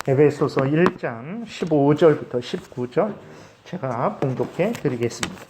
에베소서 1장 15절부터 19절 제가 봉독해 드리겠습니다.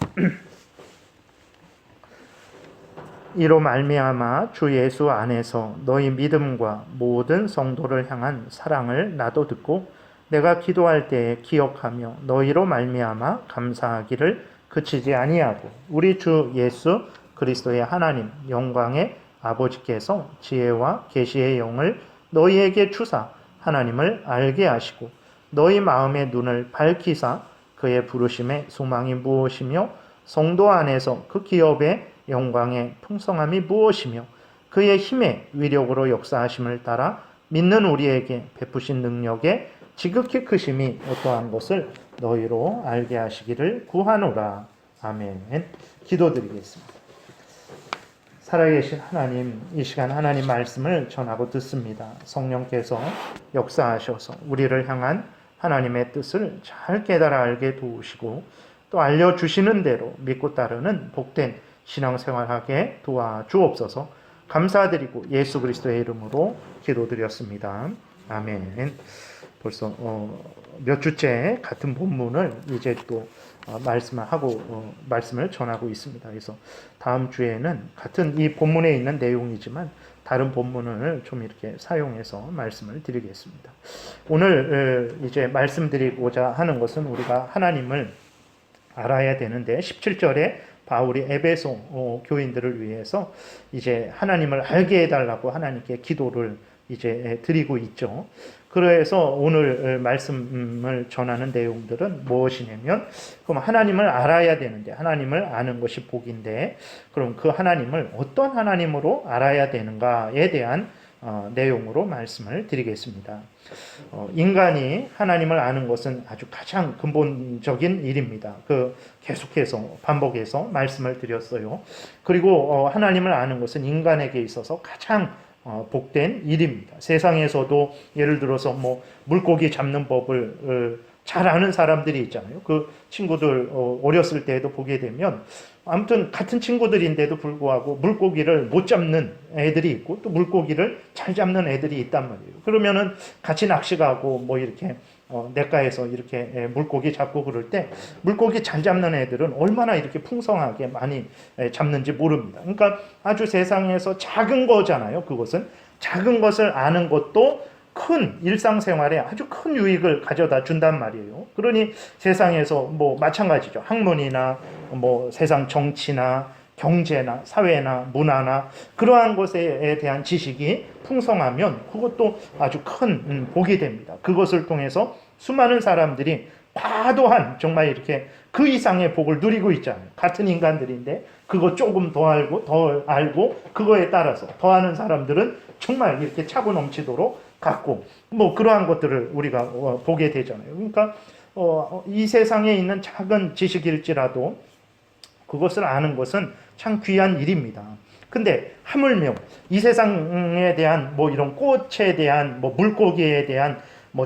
이로 말미암아 주 예수 안에서 너희 믿음과 모든 성도를 향한 사랑을 나도 듣고 내가 기도할 때에 기억하며 너희로 말미암아 감사하기를 그치지 아니하고 우리 주 예수 그리스도의 하나님 영광의 아버지께서 지혜와 계시의 영을 너희에게 주사 하나님을 알게 하시고 너희 마음의 눈을 밝히사 그의 부르심의 소망이 무엇이며 성도 안에서 그 기업의 영광의 풍성함이 무엇이며 그의 힘의 위력으로 역사하심을 따라 믿는 우리에게 베푸신 능력의 지극히 크심이 어떠한 것을 너희로 알게 하시기를 구하노라. 아멘. 기도드리겠습니다. 살아계신 하나님, 이 시간 하나님 말씀을 전하고 듣습니다. 성령께서 역사하셔서 우리를 향한 하나님의 뜻을 잘 깨달아 알게 도우시고 또 알려주시는 대로 믿고 따르는 복된 신앙생활하게 도와주옵소서. 감사드리고 예수 그리스도의 이름으로 기도드렸습니다. 아멘. 벌써 몇 주째 같은 본문을 이제 또 말씀을 전하고 있습니다. 그래서 다음 주에는 같은 이 본문에 있는 내용이지만 다른 본문을 좀 이렇게 사용해서 말씀을 드리겠습니다. 오늘 이제 말씀드리고자 하는 것은 우리가 하나님을 알아야 되는데 17절에 바울이 에베소 교인들을 위해서 이제 하나님을 알게 해달라고 하나님께 기도를 이제 드리고 있죠. 그래서 오늘 말씀을 전하는 내용들은 무엇이냐면, 그럼 하나님을 알아야 되는데, 하나님을 아는 것이 복인데, 그럼 그 하나님을 어떤 하나님으로 알아야 되는가에 대한 내용으로 말씀을 드리겠습니다. 인간이 하나님을 아는 것은 아주 가장 근본적인 일입니다. 계속해서 반복해서 말씀을 드렸어요. 그리고 하나님을 아는 것은 인간에게 있어서 가장 복된 일입니다. 세상에서도 예를 들어서 물고기 잡는 법을 잘 아는 사람들이 있잖아요. 그 친구들 어렸을 때에도 보게 되면 아무튼 같은 친구들인데도 불구하고 물고기를 못 잡는 애들이 있고 또 물고기를 잘 잡는 애들이 있단 말이에요. 그러면은 같이 낚시 가고 이렇게 냇가에서 이렇게 물고기 잡고 그럴 때 물고기 잘 잡는 애들은 얼마나 이렇게 풍성하게 많이 잡는지 모릅니다. 그러니까 아주 세상에서 작은 거잖아요. 그것은 작은 것을 아는 것도 큰 일상생활에 아주 큰 유익을 가져다 준단 말이에요. 그러니 세상에서 마찬가지죠. 학문이나 세상 정치나 경제나 사회나 문화나 그러한 것에 대한 지식이 풍성하면 그것도 아주 큰 복이 됩니다. 그것을 통해서 수많은 사람들이 과도한 정말 이렇게 그 이상의 복을 누리고 있잖아요. 같은 인간들인데 그거 조금 더 알고 그거에 따라서 더 아는 사람들은 정말 이렇게 차고 넘치도록 갖고 그러한 것들을 우리가 보게 되잖아요. 그러니까 이 세상에 있는 작은 지식일지라도 그것을 아는 것은 참 귀한 일입니다. 근데 하물며 이 세상에 대한 이런 꽃에 대한 물고기에 대한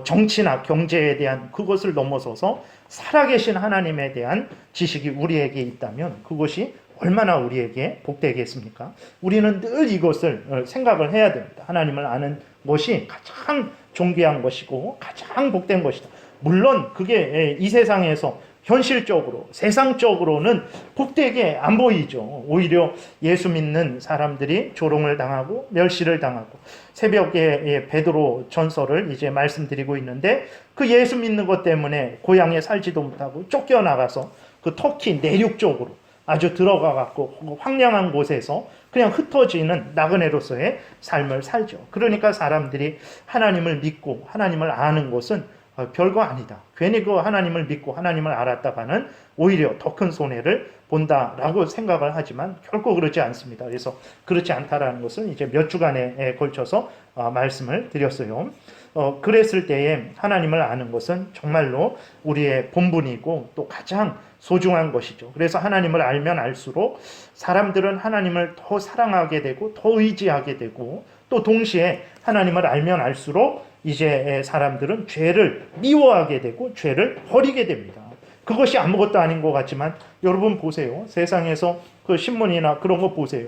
정치나 경제에 대한 그것을 넘어서서 살아계신 하나님에 대한 지식이 우리에게 있다면 그것이 얼마나 우리에게 복되겠습니까? 우리는 늘 이것을 생각을 해야 됩니다. 하나님을 아는 것이 가장 존귀한 것이고 가장 복된 것이다. 물론 그게 이 세상에서 현실적으로 세상적으로는 복되게 안 보이죠. 오히려 예수 믿는 사람들이 조롱을 당하고 멸시를 당하고 새벽에 베드로 전설을 이제 말씀드리고 있는데 그 예수 믿는 것 때문에 고향에 살지도 못하고 쫓겨나가서 그 터키 내륙 쪽으로 아주 들어가 갖고 황량한 곳에서 그냥 흩어지는 나그네로서의 삶을 살죠. 그러니까 사람들이 하나님을 믿고 하나님을 아는 것은 별거 아니다. 괜히 그 하나님을 믿고 하나님을 알았다가는 오히려 더 큰 손해를 본다라고 생각을 하지만 결코 그렇지 않습니다. 그래서 그렇지 않다라는 것은 이제 몇 주간에 걸쳐서 말씀을 드렸어요. 그랬을 때에 하나님을 아는 것은 정말로 우리의 본분이고 또 가장 소중한 것이죠. 그래서 하나님을 알면 알수록 사람들은 하나님을 더 사랑하게 되고 더 의지하게 되고 또 동시에 하나님을 알면 알수록 이제 사람들은 죄를 미워하게 되고 죄를 버리게 됩니다. 그것이 아무것도 아닌 것 같지만 여러분 보세요. 세상에서 그 신문이나 그런 거 보세요.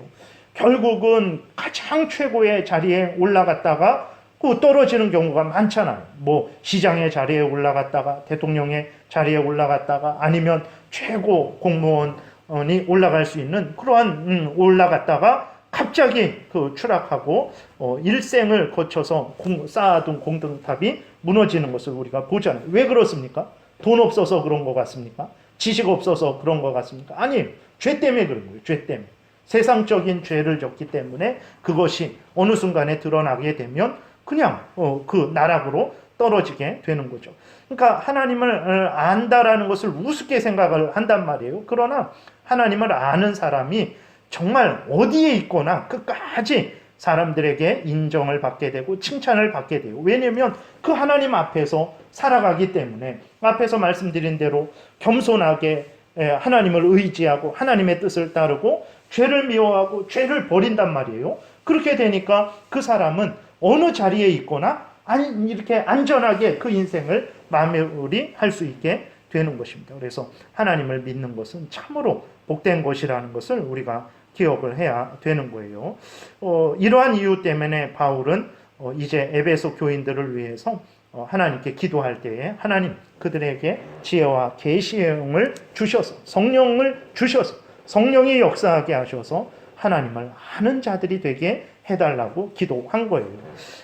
결국은 가장 최고의 자리에 올라갔다가 그 떨어지는 경우가 많잖아요. 뭐 시장의 자리에 올라갔다가 대통령의 자리에 올라갔다가 아니면 최고 공무원이 올라갈 수 있는 그러한 올라갔다가 갑자기 그 추락하고 일생을 거쳐서 쌓아둔 공든탑이 무너지는 것을 우리가 보잖아요. 왜 그렇습니까? 돈 없어서 그런 것 같습니까? 지식 없어서 그런 것 같습니까? 아니, 죄 때문에 그런 거예요. 죄 때문에. 세상적인 죄를 졌기 때문에 그것이 어느 순간에 드러나게 되면 그냥 그 나락으로 떨어지게 되는 거죠. 그러니까 하나님을 안다라는 것을 우습게 생각을 한단 말이에요. 그러나 하나님을 아는 사람이 정말 어디에 있거나 끝까지 사람들에게 인정을 받게 되고 칭찬을 받게 돼요. 왜냐하면 그 하나님 앞에서 살아가기 때문에 앞에서 말씀드린 대로 겸손하게 하나님을 의지하고 하나님의 뜻을 따르고 죄를 미워하고 죄를 버린단 말이에요. 그렇게 되니까 그 사람은 어느 자리에 있거나 이렇게 안전하게 그 인생을 마무리할 수 있게 되는 것입니다. 그래서 하나님을 믿는 것은 참으로 복된 것이라는 것을 우리가 기억을 해야 되는 거예요. 이러한 이유 때문에 바울은 이제 에베소 교인들을 위해서 하나님께 기도할 때에 하나님 그들에게 지혜와 계시의 영을 주셔서 성령을 주셔서 성령이 역사하게 하셔서 하나님을 아는 자들이 되게 해달라고 기도한 거예요.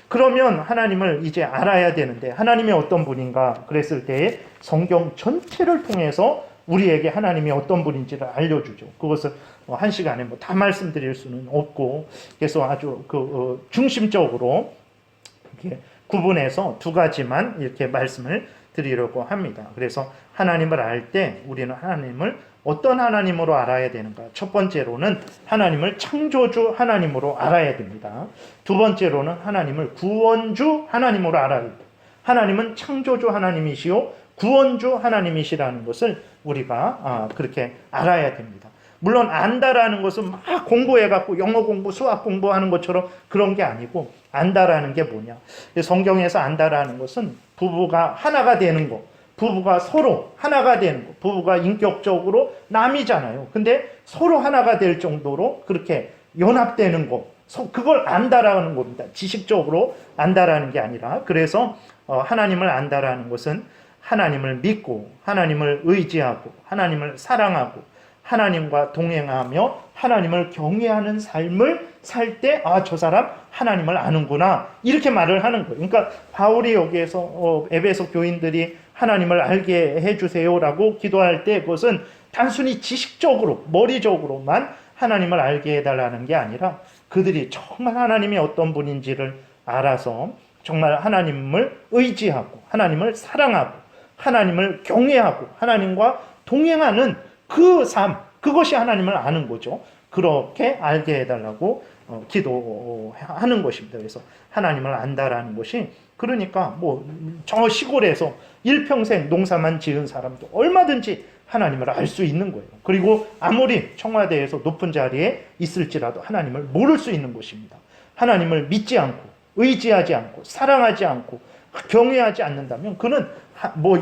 그러면 하나님을 이제 알아야 되는데 하나님이 어떤 분인가 그랬을 때에 성경 전체를 통해서 우리에게 하나님이 어떤 분인지를 알려주죠. 그것을 한 시간에 다 말씀드릴 수는 없고 그래서 아주 중심적으로 이렇게 구분해서 두 가지만 이렇게 말씀을 드리려고 합니다. 그래서 하나님을 알 때 우리는 하나님을 어떤 하나님으로 알아야 되는가? 첫 번째로는 하나님을 창조주 하나님으로 알아야 됩니다. 두 번째로는 하나님을 구원주 하나님으로 알아야 됩니다. 하나님은 창조주 하나님이시요 구원주 하나님이시라는 것을 우리가 그렇게 알아야 됩니다. 물론 안다라는 것은 막 공부해갖고 영어 공부, 수학 공부하는 것처럼 그런 게 아니고 안다라는 게 뭐냐. 성경에서 안다라는 것은 부부가 하나가 되는 거, 부부가 서로 하나가 되는 거, 부부가 인격적으로 남이잖아요. 근데 서로 하나가 될 정도로 그렇게 연합되는 거, 그걸 안다라는 겁니다. 지식적으로 안다라는 게 아니라. 그래서 하나님을 안다라는 것은 하나님을 믿고 하나님을 의지하고 하나님을 사랑하고 하나님과 동행하며 하나님을 경외하는 삶을 살 때 저 사람 하나님을 아는구나 이렇게 말을 하는 거예요. 그러니까 바울이 여기에서 에베소 교인들이 하나님을 알게 해주세요라고 기도할 때 그것은 단순히 지식적으로 머리적으로만 하나님을 알게 해달라는 게 아니라 그들이 정말 하나님이 어떤 분인지를 알아서 정말 하나님을 의지하고 하나님을 사랑하고 하나님을 경외하고 하나님과 동행하는 그 삶, 그것이 하나님을 아는 거죠. 그렇게 알게 해달라고 기도하는 것입니다. 그래서 하나님을 안다라는 것이 그러니까 저 시골에서 일평생 농사만 지은 사람도 얼마든지 하나님을 알 수 있는 거예요. 그리고 아무리 청와대에서 높은 자리에 있을지라도 하나님을 모를 수 있는 것입니다. 하나님을 믿지 않고 의지하지 않고 사랑하지 않고 경외하지 않는다면 그는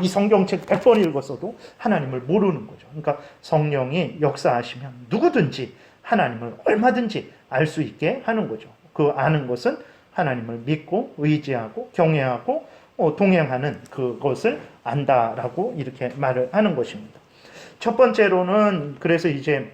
이 성경책 100번 읽었어도 하나님을 모르는 거죠. 그러니까 성령이 역사하시면 누구든지 하나님을 얼마든지 알 수 있게 하는 거죠. 그 아는 것은 하나님을 믿고 의지하고 경외하고 동행하는 그것을 안다라고 이렇게 말을 하는 것입니다. 첫 번째로는 그래서 이제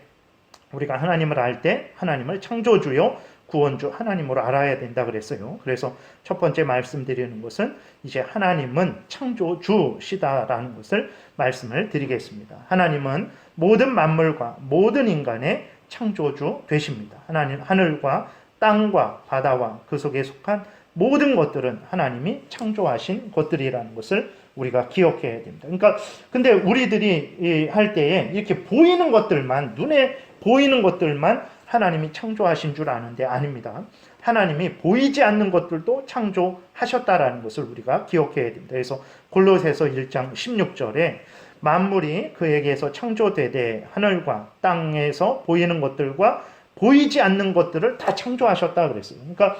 우리가 하나님을 알 때 하나님을 창조주요 구원주 하나님으로 알아야 된다 그랬어요. 그래서 첫 번째 말씀드리는 것은 이제 하나님은 창조주시다라는 것을 말씀을 드리겠습니다. 하나님은 모든 만물과 모든 인간의 창조주 되십니다. 하나님 하늘과 땅과 바다와 그 속에 속한 모든 것들은 하나님이 창조하신 것들이라는 것을 우리가 기억해야 됩니다. 그러니까 근데 우리들이 할 때에 이렇게 보이는 것들만 눈에 보이는 것들만 하나님이 창조하신 줄 아는데 아닙니다. 하나님이 보이지 않는 것들도 창조하셨다라는 것을 우리가 기억해야 됩니다. 그래서 골로새서 1장 16절에 만물이 그에게서 창조되되 하늘과 땅에서 보이는 것들과 보이지 않는 것들을 다 창조하셨다 그랬어요. 그러니까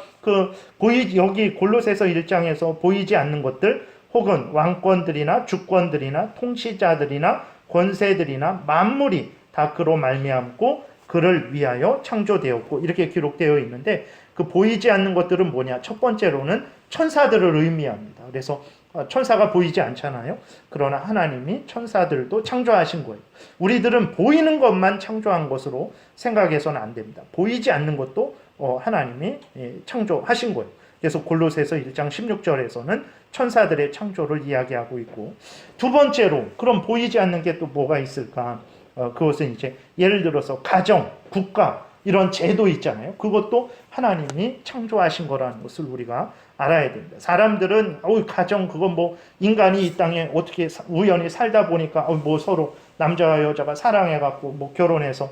여기 골로새서 1장에서 보이지 않는 것들 혹은 왕권들이나 주권들이나 통치자들이나 권세들이나 만물이 다 그로 말미암고 그를 위하여 창조되었고 이렇게 기록되어 있는데 그 보이지 않는 것들은 뭐냐? 첫 번째로는 천사들을 의미합니다. 그래서 천사가 보이지 않잖아요. 그러나 하나님이 천사들도 창조하신 거예요. 우리들은 보이는 것만 창조한 것으로 생각해서는 안 됩니다. 보이지 않는 것도 하나님이 창조하신 거예요. 그래서 골로새서 1장 16절에서는 천사들의 창조를 이야기하고 있고, 두 번째로 그럼 보이지 않는 게 또 뭐가 있을까? 그것은 이제 예를 들어서 가정, 국가 이런 제도 있잖아요. 그것도 하나님이 창조하신 거라는 것을 우리가 알아야 됩니다. 사람들은 가정 그건 뭐 인간이 이 땅에 어떻게 우연히 살다 보니까 뭐 서로 남자와 여자가 사랑해갖고 뭐 결혼해서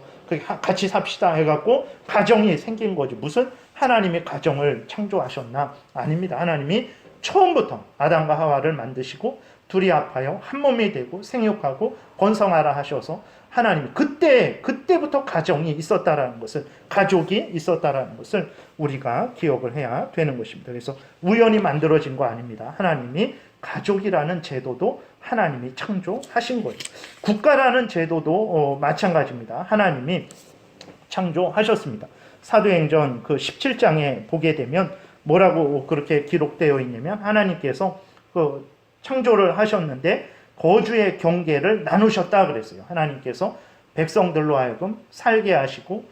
같이 삽시다 해갖고 가정이 생긴 거지. 무슨 하나님이 가정을 창조하셨나? 아닙니다. 하나님이 처음부터 아담과 하와를 만드시고 둘이 합하여 한 몸이 되고 생육하고 번성하라 하셔서 하나님이 그때부터 가정이 있었다라는 것을, 가족이 있었다라는 것을 우리가 기억을 해야 되는 것입니다. 그래서 우연히 만들어진 거 아닙니다. 하나님이 가족이라는 제도도 하나님이 창조하신 거예요. 국가라는 제도도 마찬가지입니다. 하나님이 창조하셨습니다. 사도행전 그 17장에 보게 되면 뭐라고 그렇게 기록되어 있냐면, 하나님께서 그 창조를 하셨는데 거주의 경계를 나누셨다 그랬어요. 하나님께서 백성들로 하여금 살게 하시고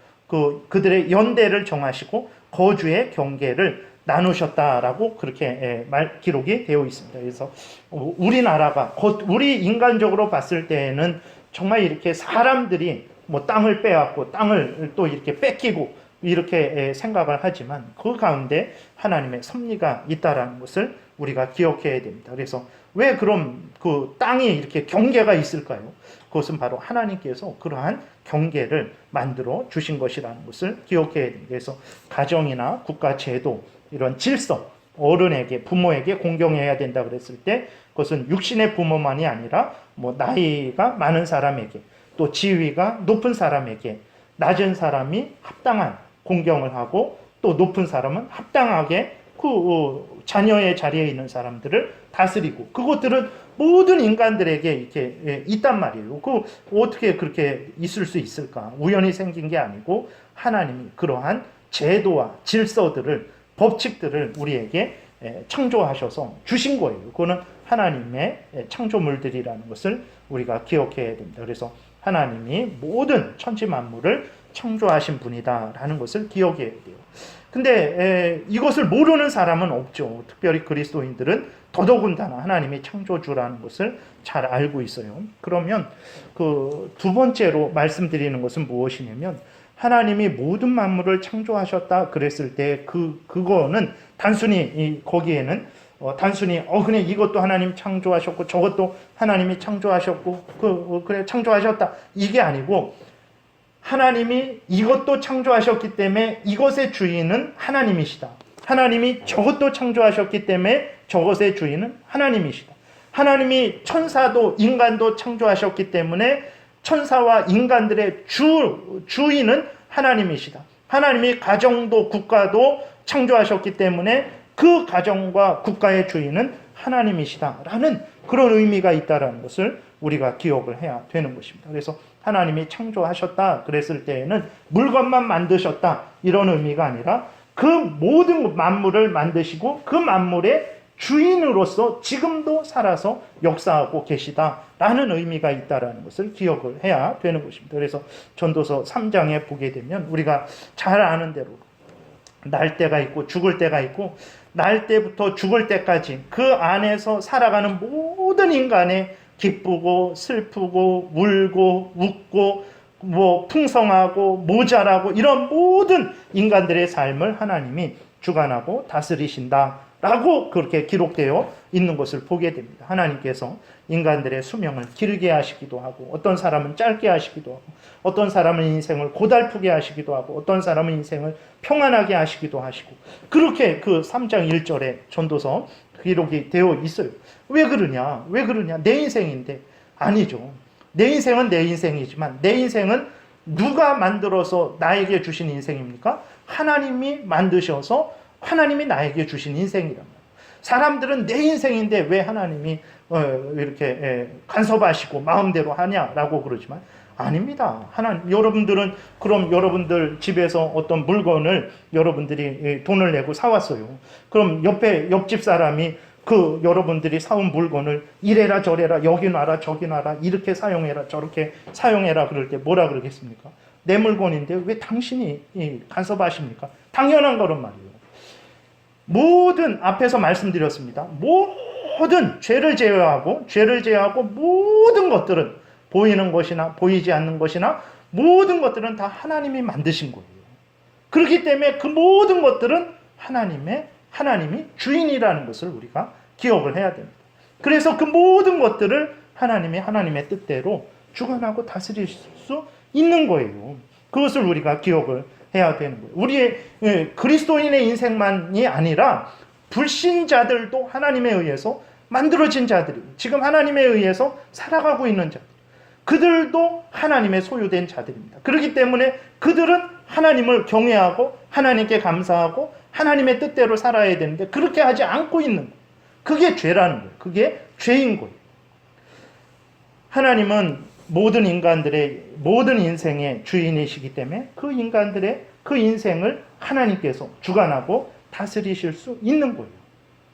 그들의 연대를 정하시고 거주의 경계를 나누셨다라고 그렇게 기록이 되어 있습니다. 그래서 우리나라가 우리 인간적으로 봤을 때는 정말 이렇게 사람들이 뭐 땅을 빼앗고 땅을 또 이렇게 뺏기고 이렇게 생각을 하지만 그 가운데 하나님의 섭리가 있다라는 것을 우리가 기억해야 됩니다. 그래서 왜 그럼 그 땅이 이렇게 경계가 있을까요? 그것은 바로 하나님께서 그러한 경계를 만들어 주신 것이라는 것을 기억해야 됩니다. 그래서 가정이나 국가 제도, 이런 질서, 어른에게, 부모에게 공경해야 된다 그랬을 때 그것은 육신의 부모만이 아니라 뭐 나이가 많은 사람에게, 또 지위가 높은 사람에게, 낮은 사람이 합당한 공경을 하고 또 높은 사람은 합당하게 그 자녀의 자리에 있는 사람들을 다스리고, 그것들은 모든 인간들에게 이렇게 있단 말이에요. 그 어떻게 그렇게 있을 수 있을까? 우연히 생긴 게 아니고 하나님이 그러한 제도와 질서들을, 법칙들을 우리에게 창조하셔서 주신 거예요. 그거는 하나님의 창조물들이라는 것을 우리가 기억해야 됩니다. 그래서 하나님이 모든 천지 만물을 창조하신 분이다라는 것을 기억해야 돼요. 근데 이것을 모르는 사람은 없죠. 특별히 그리스도인들은 더더군다나 하나님이 창조주라는 것을 잘 알고 있어요. 그러면 그 두 번째로 말씀드리는 것은 무엇이냐면, 하나님이 모든 만물을 창조하셨다 그랬을 때 그거는 단순히 거기에는 단순히 그냥 이것도 하나님 창조하셨고 저것도 하나님이 창조하셨고 그래 창조하셨다 이게 아니고, 하나님이 이것도 창조하셨기 때문에 이것의 주인은 하나님이시다. 하나님이 저것도 창조하셨기 때문에 저것의 주인은 하나님이시다. 하나님이 천사도 인간도 창조하셨기 때문에 천사와 인간들의 주인은 하나님이시다. 하나님이 가정도 국가도 창조하셨기 때문에 그 가정과 국가의 주인은 하나님이시다라는 그런 의미가 있다라는 것을 우리가 기억을 해야 되는 것입니다. 그래서 하나님이 창조하셨다 그랬을 때에는 물건만 만드셨다 이런 의미가 아니라 그 모든 만물을 만드시고 그 만물의 주인으로서 지금도 살아서 역사하고 계시다라는 의미가 있다라는 것을 기억을 해야 되는 것입니다. 그래서 전도서 3장에 보게 되면 우리가 잘 아는 대로 날 때가 있고 죽을 때가 있고, 날 때부터 죽을 때까지 그 안에서 살아가는 모든 인간의 기쁘고 슬프고 울고 웃고 뭐 풍성하고 모자라고 이런 모든 인간들의 삶을 하나님이 주관하고 다스리신다라고 그렇게 기록되어 있는 것을 보게 됩니다. 하나님께서 인간들의 수명을 길게 하시기도 하고, 어떤 사람은 짧게 하시기도 하고, 어떤 사람은 인생을 고달프게 하시기도 하고, 어떤 사람은 인생을 평안하게 하시기도 하시고, 그렇게 그 3장 1절에 전도서 기록이 되어 있어요. 왜 그러냐? 왜 그러냐? 내 인생인데. 아니죠. 내 인생은 내 인생이지만 내 인생은 누가 만들어서 나에게 주신 인생입니까? 하나님이 만드셔서 하나님이 나에게 주신 인생이랍니다. 사람들은 내 인생인데 왜 하나님이 이렇게 간섭하시고 마음대로 하냐라고 그러지만, 아닙니다. 하나님, 여러분들은 그럼 여러분들 집에서 어떤 물건을 여러분들이 돈을 내고 사왔어요. 그럼 옆집 사람이 그 여러분들이 사온 물건을 이래라 저래라 여기 놔라 저기 놔라 이렇게 사용해라 저렇게 사용해라 그럴 때 뭐라 그러겠습니까? 내 물건인데 왜 당신이 간섭하십니까? 당연한 거란 말이에요. 모든 앞에서 말씀드렸습니다. 모든 죄를 제외하고 모든 것들은 보이는 것이나 보이지 않는 것이나 모든 것들은 다 하나님이 만드신 거예요. 그렇기 때문에 그 모든 것들은 하나님이 주인이라는 것을 우리가 기억을 해야 됩니다. 그래서 그 모든 것들을 하나님의 뜻대로 주관하고 다스릴 수 있는 거예요. 그것을 우리가 기억을 해야 되는 거예요. 우리의 그리스도인의 인생만이 아니라 불신자들도 하나님에 의해서 만들어진 자들이 지금 하나님에 의해서 살아가고 있는 자들, 그들도 하나님의 소유된 자들입니다. 그렇기 때문에 그들은 하나님을 경외하고 하나님께 감사하고 하나님의 뜻대로 살아야 되는데 그렇게 하지 않고 있는 거예요. 그게 죄라는 거예요. 그게 죄인 거예요. 하나님은 모든 인간들의 모든 인생의 주인이시기 때문에 그 인간들의 그 인생을 하나님께서 주관하고 다스리실 수 있는 거예요.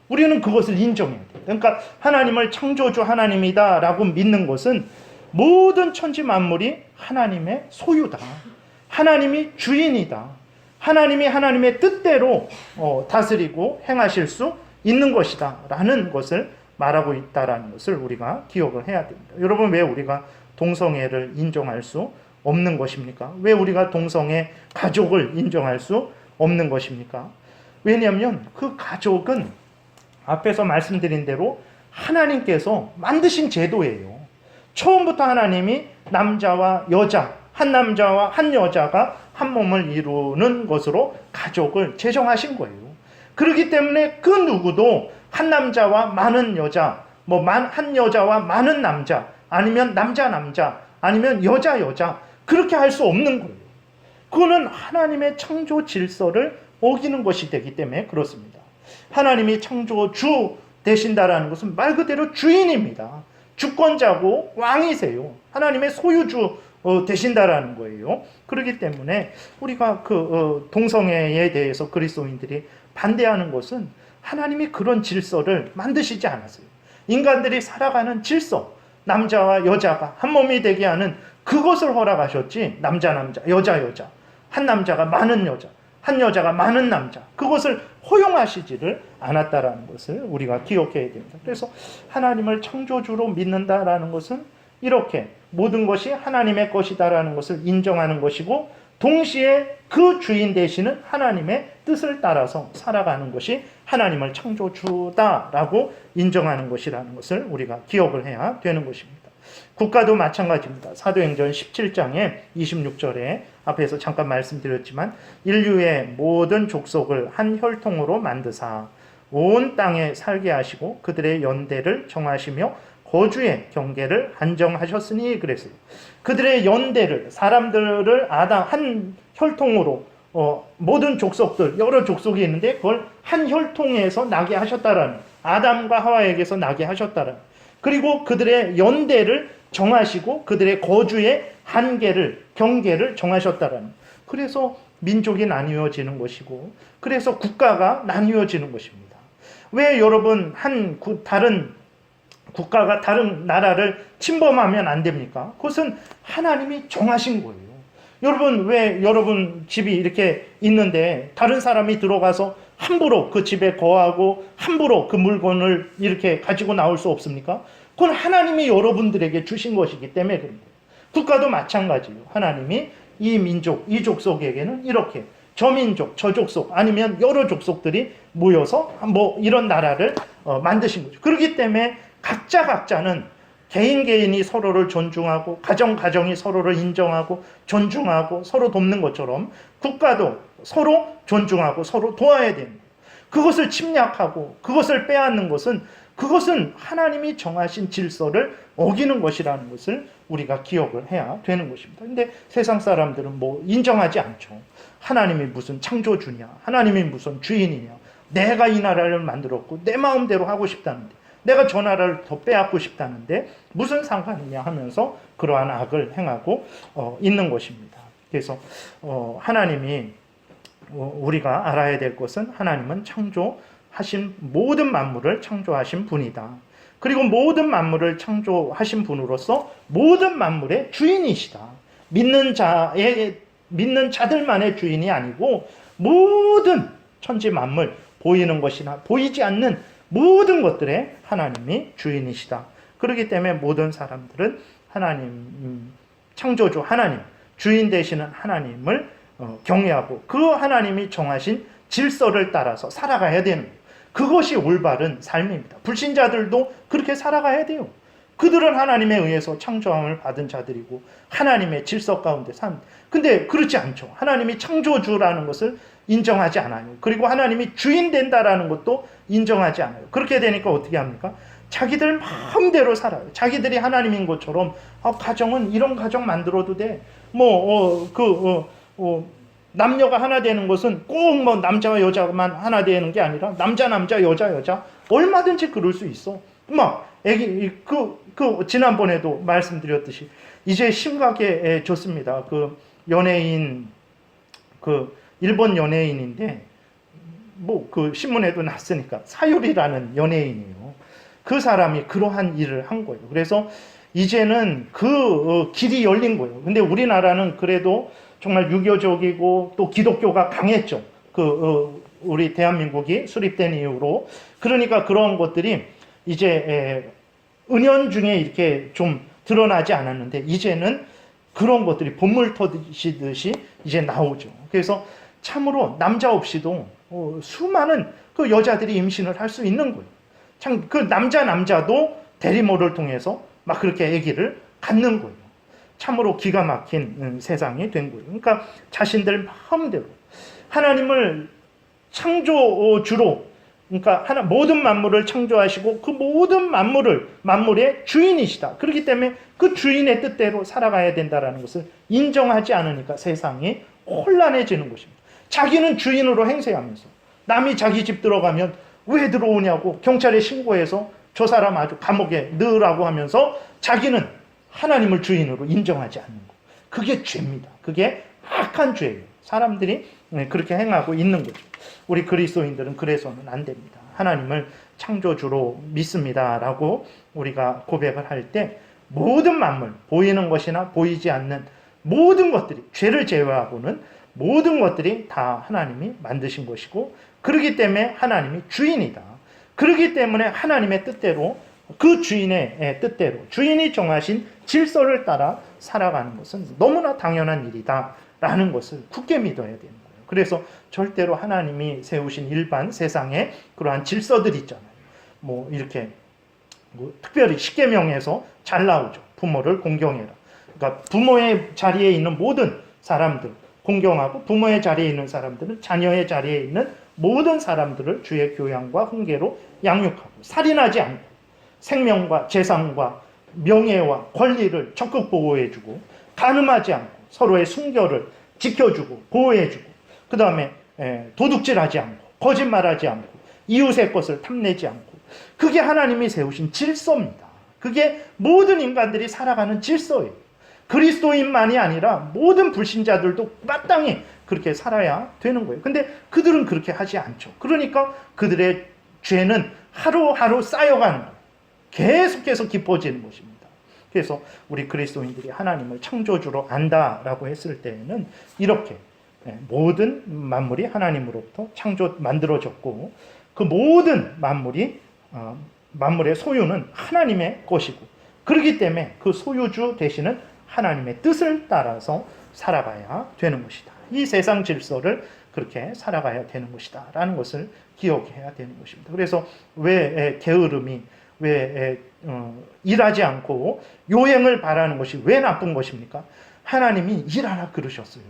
우리는 그것을 인정해야 돼요. 그러니까 하나님을 창조주 하나님이다라고 믿는 것은 모든 천지 만물이 하나님의 소유다. 하나님이 주인이다. 하나님이 하나님의 뜻대로 다스리고 행하실 수 있는 것이다 라는 것을 말하고 있다라는 것을 우리가 기억을 해야 됩니다. 여러분, 왜 우리가 동성애를 인정할 수 없는 것입니까? 왜 우리가 동성애 가족을 인정할 수 없는 것입니까? 왜냐하면 그 가족은 앞에서 말씀드린 대로 하나님께서 만드신 제도예요. 처음부터 하나님이 남자와 여자, 한 남자와 한 여자가 한 몸을 이루는 것으로 가족을 제정하신 거예요. 그렇기 때문에 그 누구도 한 남자와 많은 여자, 한 여자와 많은 남자, 아니면 남자, 아니면 여자, 그렇게 할 수 없는 거예요. 그거는 하나님의 창조 질서를 어기는 것이 되기 때문에 그렇습니다. 하나님이 창조주 되신다라는 것은 말 그대로 주인입니다. 주권자고 왕이세요. 하나님의 소유주 되신다라는 거예요. 그렇기 때문에 우리가 동성애에 대해서 그리스도인들이 반대하는 것은 하나님이 그런 질서를 만드시지 않았어요. 인간들이 살아가는 질서, 남자와 여자가 한 몸이 되게 하는 그것을 허락하셨지, 남자, 여자, 한 남자가 많은 여자, 한 여자가 많은 남자, 그것을 허용하시지를 않았다라는 것을 우리가 기억해야 됩니다. 그래서 하나님을 창조주로 믿는다라는 것은 이렇게 모든 것이 하나님의 것이다라는 것을 인정하는 것이고, 동시에 그 주인 되시는 하나님의 뜻을 따라서 살아가는 것이 하나님을 창조주다라고 인정하는 것이라는 것을 우리가 기억을 해야 되는 것입니다. 국가도 마찬가지입니다. 사도행전 17장에 26절에 앞에서 잠깐 말씀드렸지만 인류의 모든 족속을 한 혈통으로 만드사 온 땅에 살게 하시고 그들의 연대를 정하시며 거주의 경계를 한정하셨으니 그랬어요. 그들의 연대를, 사람들을 아담 한 혈통으로 모든 족속들, 여러 족속이 있는데 그걸 한 혈통에서 나게 하셨다라는, 아담과 하와에게서 나게 하셨다라는, 그리고 그들의 연대를 정하시고 그들의 거주의 경계를 정하셨다라는. 그래서 민족이 나뉘어지는 것이고, 그래서 국가가 나뉘어지는 것입니다. 왜 여러분 다른 국가가 다른 나라를 침범하면 안 됩니까? 그것은 하나님이 정하신 거예요. 여러분, 왜 여러분 집이 이렇게 있는데 다른 사람이 들어가서 함부로 그 집에 거하고 함부로 그 물건을 이렇게 가지고 나올 수 없습니까? 그건 하나님이 여러분들에게 주신 것이기 때문에 그런 거예요. 국가도 마찬가지예요. 하나님이 이 민족, 이 족속에게는 이렇게 저 민족, 저 족속, 아니면 여러 족속들이 모여서 이런 나라를 만드신 거죠. 그렇기 때문에 각자는 개인이 서로를 존중하고 가정이 서로를 인정하고 존중하고 서로 돕는 것처럼 국가도 서로 존중하고 서로 도와야 됩니다. 그것을 침략하고 그것을 빼앗는 것은 하나님이 정하신 질서를 어기는 것이라는 것을 우리가 기억을 해야 되는 것입니다. 근데 세상 사람들은 인정하지 않죠. 하나님이 무슨 창조주냐, 하나님이 무슨 주인이냐, 내가 이 나라를 만들었고 내 마음대로 하고 싶다는데 내가 저 나라를 더 빼앗고 싶다는데 무슨 상관이냐 하면서 그러한 악을 행하고 있는 것입니다. 그래서 하나님이 우리가 알아야 될 것은 하나님은 창조하신 모든 만물을 창조하신 분이다. 그리고 모든 만물을 창조하신 분으로서 모든 만물의 주인이시다. 믿는 자들만의 주인이 아니고 모든 천지 만물, 보이는 것이나 보이지 않는 모든 것들의 하나님이 주인이시다. 그렇기 때문에 모든 사람들은 하나님, 창조주 하나님, 주인 되시는 하나님을 경외하고 그 하나님이 정하신 질서를 따라서 살아가야 되는 거예요. 그것이 올바른 삶입니다. 불신자들도 그렇게 살아가야 돼요. 그들은 하나님에 의해서 창조함을 받은 자들이고 하나님의 질서 가운데 삽니다. 근데 그렇지 않죠. 하나님이 창조주라는 것을 인정하지 않아요. 그리고 하나님이 주인 된다라는 것도 인정하지 않아요. 그렇게 되니까 어떻게 합니까? 자기들 마음대로 살아요. 자기들이 하나님인 것처럼 가정은 이런 가정 만들어도 돼. 남녀가 하나 되는 것은 꼭 남자와 여자만 하나 되는 게 아니라 남자 여자 얼마든지 그럴 수 있어. 지난번에도 말씀드렸듯이 이제 심각해 졌습니다. 그 연예인, 일본 연예인인데 그 신문에도 났으니까 사유리라는 연예인이에요. 그 사람이 그러한 일을 한 거예요. 그래서 이제는 길이 열린 거예요. 근데 우리나라는 그래도 정말 유교적이고 또 기독교가 강했죠. 우리 대한민국이 수립된 이후로. 그러니까 그런 것들이 이제 은연중에 이렇게 좀 드러나지 않았는데 이제는 그런 것들이 본물 터지듯이 이제 나오죠. 그래서 참으로 남자 없이도 수많은 그 여자들이 임신을 할 수 있는 거예요. 참 그 남자도 대리모를 통해서 막 그렇게 아기를 갖는 거예요. 참으로 기가 막힌 세상이 된 거예요. 그러니까 자신들 마음대로 하나님을 창조주로, 그러니까 모든 만물을 창조하시고 그 모든 만물의 주인이시다. 그렇기 때문에 그 주인의 뜻대로 살아가야 된다는 것을 인정하지 않으니까 세상이 혼란해지는 것입니다. 자기는 주인으로 행세하면서 남이 자기 집 들어가면 왜 들어오냐고 경찰에 신고해서 저 사람 아주 감옥에 넣으라고 하면서 자기는 하나님을 주인으로 인정하지 않는 것. 그게 죄입니다. 그게 악한 죄예요. 사람들이 그렇게 행하고 있는 거죠. 우리 그리스도인들은 그래서는 안 됩니다. 하나님을 창조주로 믿습니다라고 우리가 고백을 할 때 모든 만물, 보이는 것이나 보이지 않는 모든 것들이, 죄를 제외하고는 모든 것들이 다 하나님이 만드신 것이고, 그렇기 때문에 하나님이 주인이다. 그렇기 때문에 하나님의 뜻대로, 그 주인의 뜻대로, 주인이 정하신 질서를 따라 살아가는 것은 너무나 당연한 일이다라는 것을 굳게 믿어야 되는 거예요. 그래서 절대로 하나님이 세우신 일반 세상에 그러한 질서들이 있잖아요. 이렇게 특별히 십계명에서 잘 나오죠. 부모를 공경해라. 그러니까 부모의 자리에 있는 모든 사람들 공경하고, 부모의 자리에 있는 사람들은 자녀의 자리에 있는 모든 사람들을 주의 교양과 훈계로 양육하고, 살인하지 않고 생명과 재산과 명예와 권리를 적극 보호해주고, 간음하지 않고 서로의 순결을 지켜주고 보호해주고, 그 다음에 도둑질하지 않고 거짓말하지 않고 이웃의 것을 탐내지 않고, 그게 하나님이 세우신 질서입니다. 그게 모든 인간들이 살아가는 질서예요. 그리스도인만이 아니라 모든 불신자들도 마땅히 그렇게 살아야 되는 거예요. 근데 그들은 그렇게 하지 않죠. 그러니까 그들의 죄는 하루하루 쌓여가는 거예요. 계속해서 깊어지는 것입니다. 그래서 우리 그리스도인들이 하나님을 창조주로 안다라고 했을 때에는 이렇게 모든 만물이 하나님으로부터 만들어졌고, 그 모든 만물의 소유는 하나님의 것이고, 그렇기 때문에 그 소유주 되시는 하나님의 뜻을 따라서 살아가야 되는 것이다. 이 세상 질서를 그렇게 살아가야 되는 것이다 라는 것을 기억해야 되는 것입니다. 그래서 왜 게으름이, 왜 일하지 않고 요행을 바라는 것이 왜 나쁜 것입니까? 하나님이 일하라 그러셨어요.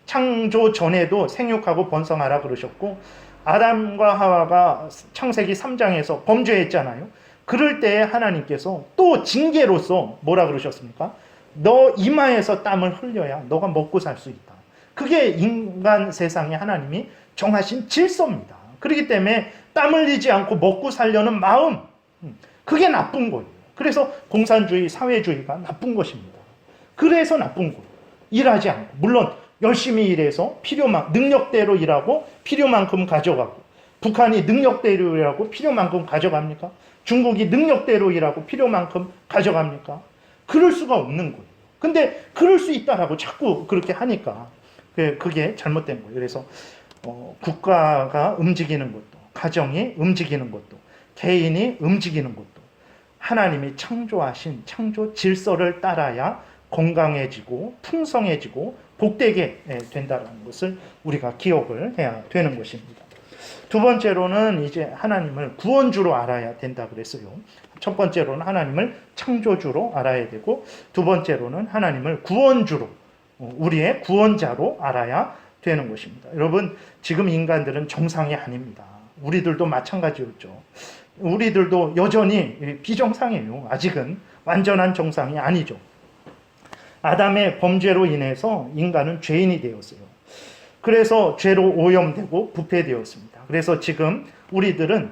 창조 전에도 생육하고 번성하라 그러셨고, 아담과 하와가 창세기 3장에서 범죄했잖아요. 그럴 때 하나님께서 또 징계로서 뭐라 그러셨습니까? 너 이마에서 땀을 흘려야 너가 먹고 살 수 있다. 그게 인간 세상에 하나님이 정하신 질서입니다. 그렇기 때문에 땀 흘리지 않고 먹고 살려는 마음, 그게 나쁜 거예요. 그래서 공산주의, 사회주의가 나쁜 것입니다. 그래서 나쁜 거예요. 일하지 않고. 물론 열심히 일해서 능력대로 일하고 필요만큼 가져가고, 북한이 능력대로 일하고 필요만큼 가져갑니까? 중국이 능력대로 일하고 필요만큼 가져갑니까? 그럴 수가 없는 거예요. 근데 그럴 수 있다라고 자꾸 그렇게 하니까 그게 잘못된 거예요. 그래서 국가가 움직이는 것도, 가정이 움직이는 것도, 개인이 움직이는 것도 하나님이 창조하신 창조 질서를 따라야 건강해지고 풍성해지고 복되게 된다는 것을 우리가 기억을 해야 되는 것입니다. 두 번째로는 이제 하나님을 구원주로 알아야 된다 그랬어요. 첫 번째로는 하나님을 창조주로 알아야 되고, 두 번째로는 하나님을 구원주로, 우리의 구원자로 알아야 되는 것입니다. 여러분, 지금 인간들은 정상이 아닙니다. 우리들도 마찬가지였죠. 우리들도 여전히 비정상이에요. 아직은 완전한 정상이 아니죠. 아담의 범죄로 인해서 인간은 죄인이 되었어요. 그래서 죄로 오염되고 부패되었습니다. 그래서 지금 우리들은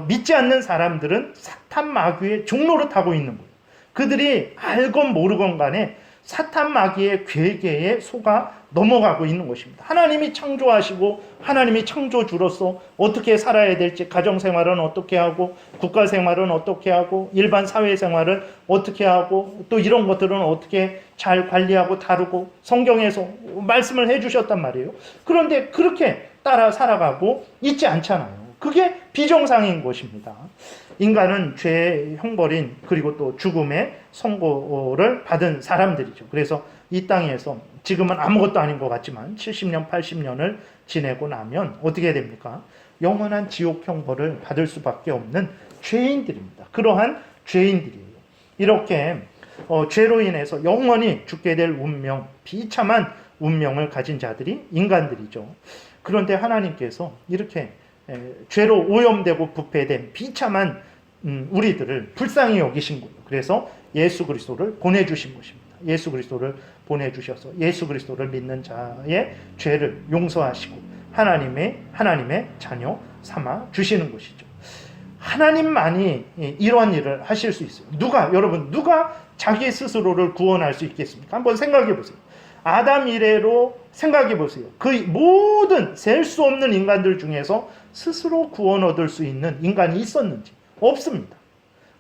믿지 않는 사람들은 사탄 마귀의 종로를 타고 있는 거예요. 그들이 알건 모르건 간에 사탄 마귀의 괴계에 속아 넘어가고 있는 것입니다. 하나님이 창조하시고 하나님이 창조주로서 어떻게 살아야 될지, 가정생활은 어떻게 하고, 국가생활은 어떻게 하고, 일반 사회생활은 어떻게 하고, 또 이런 것들은 어떻게 잘 관리하고 다루고 성경에서 말씀을 해주셨단 말이에요. 그런데 그렇게 따라 살아가고 있지 않잖아요. 그게 비정상인 것입니다. 인간은 죄의 형벌인, 그리고 또 죽음의 선고를 받은 사람들이죠. 그래서 이 땅에서 지금은 아무것도 아닌 것 같지만 70년, 80년을 지내고 나면 어떻게 됩니까? 영원한 지옥 형벌을 받을 수밖에 없는 죄인들입니다. 그러한 죄인들이에요. 이렇게 죄로 인해서 영원히 죽게 될 운명, 비참한 운명을 가진 자들이 인간들이죠. 그런데 하나님께서 이렇게 죄로 오염되고 부패된 비참한 우리들을 불쌍히 여기신 거예요. 그래서 예수 그리스도를 보내주신 것입니다. 예수 그리스도를 보내주셔서 예수 그리스도를 믿는 자의 죄를 용서하시고 하나님의 자녀 삼아 주시는 것이죠. 하나님만이 이런 일을 하실 수 있어요. 여러분, 누가 자기 스스로를 구원할 수 있겠습니까? 한번 생각해 보세요. 아담 이래로 생각해 보세요. 그 모든 셀 수 없는 인간들 중에서 스스로 구원 얻을 수 있는 인간이 있었는지? 없습니다.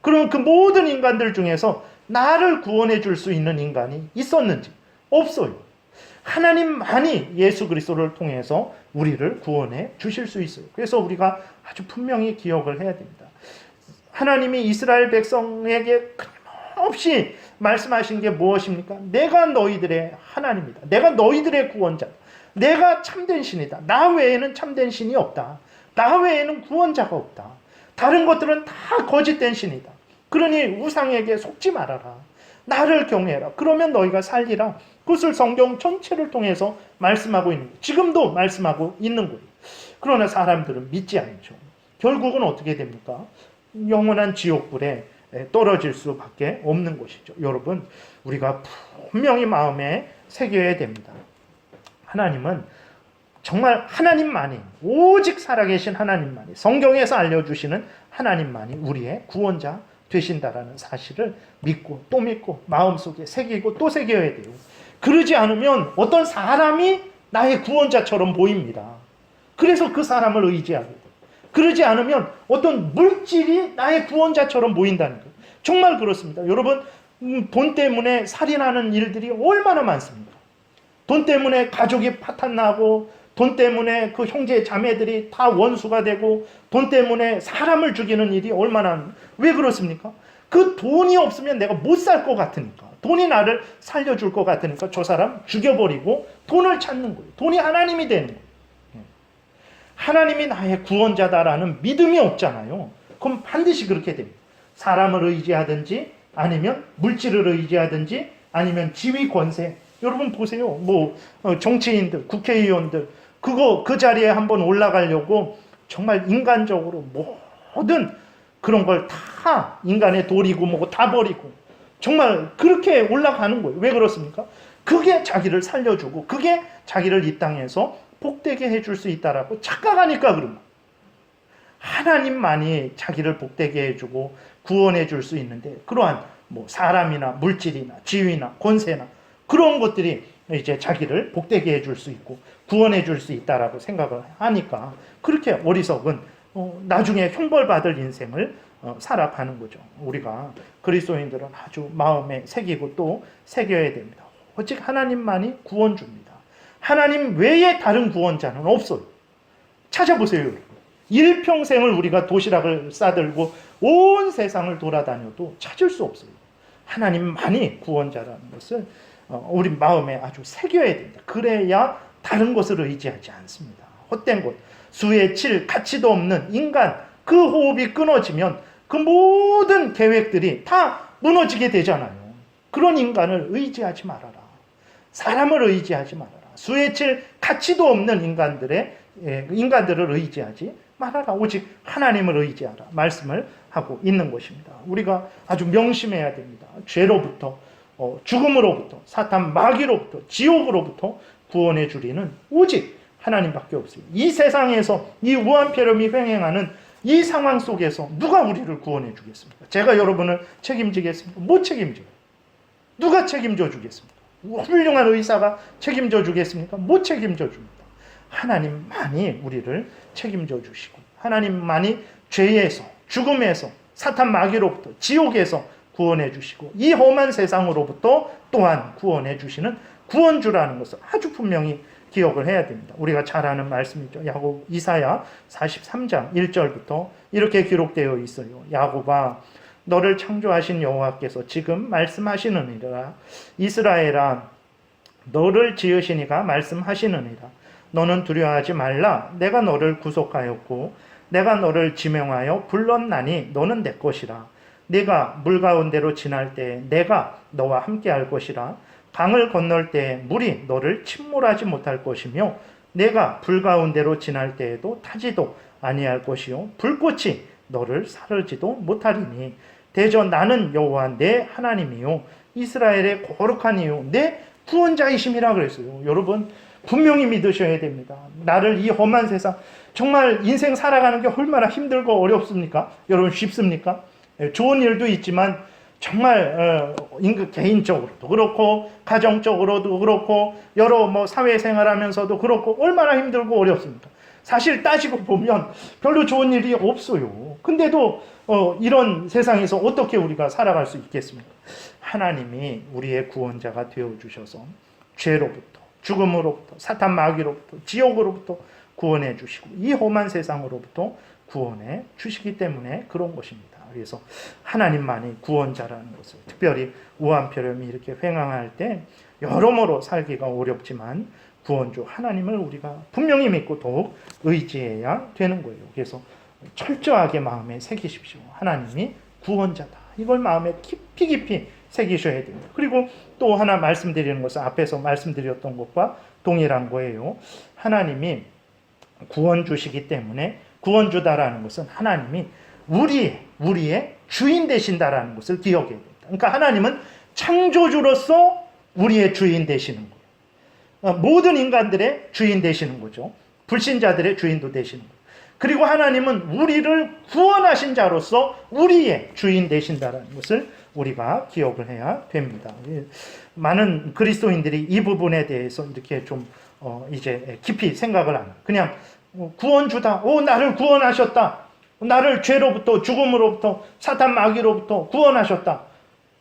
그럼 그 모든 인간들 중에서 나를 구원해 줄 수 있는 인간이 있었는지? 없어요. 하나님만이 예수 그리스도를 통해서 우리를 구원해 주실 수 있어요. 그래서 우리가 아주 분명히 기억을 해야 됩니다. 하나님이 이스라엘 백성에게 끊임없이 말씀하신 게 무엇입니까? 내가 너희들의 하나님이다. 내가 너희들의 구원자다. 내가 참된 신이다. 나 외에는 참된 신이 없다. 나 외에는 구원자가 없다. 다른 것들은 다 거짓된 신이다. 그러니 우상에게 속지 말아라. 나를 경외해라. 그러면 너희가 살리라. 그것을 성경 전체를 통해서 말씀하고 있는 거예요. 지금도 말씀하고 있는 거예요. 그러나 사람들은 믿지 않죠. 결국은 어떻게 됩니까? 영원한 지옥불에 떨어질 수밖에 없는 것이죠. 여러분, 우리가 분명히 마음에 새겨야 됩니다. 하나님은 정말 하나님만이, 오직 살아계신 하나님만이, 성경에서 알려주시는 하나님만이 우리의 구원자 되신다라는 사실을 믿고 또 믿고 마음속에 새기고 또 새겨야 돼요. 그러지 않으면 어떤 사람이 나의 구원자처럼 보입니다. 그래서 그 사람을 의지하게 돼요. 그러지 않으면 어떤 물질이 나의 구원자처럼 보인다는 거예요. 정말 그렇습니다. 여러분, 돈 때문에 살인하는 일들이 얼마나 많습니까? 돈 때문에 가족이 파탄나고, 돈 때문에 그 형제 자매들이 다 원수가 되고, 돈 때문에 사람을 죽이는 일이 얼마나, 왜 그렇습니까? 그 돈이 없으면 내가 못 살 것 같으니까, 돈이 나를 살려줄 것 같으니까 저 사람 죽여버리고 돈을 찾는 거예요. 돈이 하나님이 되는 거예요. 하나님이 나의 구원자다라는 믿음이 없잖아요. 그럼 반드시 그렇게 됩니다. 사람을 의지하든지, 아니면 물질을 의지하든지, 아니면 지위 권세. 여러분 보세요. 정치인들, 국회의원들, 그 자리에 한번 올라가려고 정말 인간적으로 모든 그런 걸 다 인간의 도리고 뭐고 다 버리고 정말 그렇게 올라가는 거예요. 왜 그렇습니까? 그게 자기를 살려주고, 그게 자기를 이 땅에서 복되게 해줄 수 있다라고 착각하니까 그런 거예요. 하나님만이 자기를 복되게 해주고 구원해 줄 수 있는데, 그러한 뭐 사람이나 물질이나 지위나 권세나 그런 것들이 이제 자기를 복되게 해줄 수 있고 구원해 줄 수 있다라고 생각을 하니까 그렇게 어리석은 나중에 형벌받을 인생을 살아가는 거죠. 우리가 그리스도인들은 아주 마음에 새기고 또 새겨야 됩니다. 오직 하나님만이 구원 줍니다. 하나님 외에 다른 구원자는 없어요. 찾아보세요. 일평생을 우리가 도시락을 싸들고 온 세상을 돌아다녀도 찾을 수 없어요. 하나님만이 구원자라는 것을 우리 마음에 아주 새겨야 됩니다. 그래야 다른 것을 의지하지 않습니다. 헛된 것, 수의 칠, 가치도 없는 인간, 그 호흡이 끊어지면 그 모든 계획들이 다 무너지게 되잖아요. 그런 인간을 의지하지 말아라. 사람을 의지하지 말아라. 수의 칠, 가치도 없는 인간들을 의지하지 말아라. 오직 하나님을 의지하라. 말씀을 하고 있는 것입니다. 우리가 아주 명심해야 됩니다. 죄로부터, 죽음으로부터, 사탄 마귀로부터, 지옥으로부터 구원해 주리는 오직 하나님밖에 없어요. 이 세상에서 이 우한폐렴이 횡행하는 이 상황 속에서 누가 우리를 구원해 주겠습니까? 제가 여러분을 책임지겠습니까? 못 책임져요. 누가 책임져 주겠습니까? 훌륭한 의사가 책임져 주겠습니까? 못 책임져 줍니다. 하나님만이 우리를 책임져 주시고 하나님만이 죄에서, 죽음에서, 사탄 마귀로부터, 지옥에서 구원해 주시고 이 험한 세상으로부터 또한 구원해 주시는 구원주라는 것을 아주 분명히 기억을 해야 됩니다. 우리가 잘 아는 말씀이죠. 야곱 이사야 43장 1절부터 이렇게 기록되어 있어요. 야곱아, 너를 창조하신 여호와께서 지금 말씀하시느니라. 이스라엘아, 너를 지으시니가 말씀하시느니라. 너는 두려워하지 말라. 내가 너를 구속하였고 내가 너를 지명하여 불렀나니 너는 내 것이라. 네가 물 가운데로 지날 때 내가 너와 함께 할 것이라. 강을 건널 때 물이 너를 침몰하지 못할 것이며 내가 불 가운데로 지날 때에도 타지도 아니할 것이요 불꽃이 너를 사르지도 못하리니 대저 나는 여호와 내 하나님이요 이스라엘의 거룩한 이요 내 구원자이심이라 그랬어요. 여러분 분명히 믿으셔야 됩니다. 나를 이 험한 세상, 정말 인생 살아가는 게 얼마나 힘들고 어렵습니까? 여러분 쉽습니까? 좋은 일도 있지만 정말 개인적으로도 그렇고 가정적으로도 그렇고 여러 사회생활하면서도 그렇고 얼마나 힘들고 어렵습니까? 사실 따지고 보면 별로 좋은 일이 없어요. 근데도 이런 세상에서 어떻게 우리가 살아갈 수 있겠습니까? 하나님이 우리의 구원자가 되어주셔서 죄로부터, 죽음으로부터, 사탄 마귀로부터, 지옥으로부터 구원해 주시고 이 험한 세상으로부터 구원해 주시기 때문에 그런 것입니다. 그래서 하나님만이 구원자라는 것을, 특별히 우한폐렴이 이렇게 횡행할 때 여러모로 살기가 어렵지만 구원주 하나님을 우리가 분명히 믿고 더욱 의지해야 되는 거예요. 그래서 철저하게 마음에 새기십시오. 하나님이 구원자다. 이걸 마음에 깊이 깊이 새기셔야 됩니다. 그리고 또 하나 말씀드리는 것은 앞에서 말씀드렸던 것과 동일한 거예요. 하나님이 구원주시기 때문에 구원주다라는 것은 하나님이 우리의 주인 되신다라는 것을 기억해야 됩니다. 그러니까 하나님은 창조주로서 우리의 주인 되시는 거예요. 모든 인간들의 주인 되시는 거죠. 불신자들의 주인도 되시는 거예요. 그리고 하나님은 우리를 구원하신 자로서 우리의 주인 되신다라는 것을 우리가 기억을 해야 됩니다. 많은 그리스도인들이 이 부분에 대해서 이렇게 좀 이제 깊이 생각을 안 해요. 그냥 구원주다. 나를 구원하셨다. 나를 죄로부터, 죽음으로부터, 사탄 마귀로부터 구원하셨다.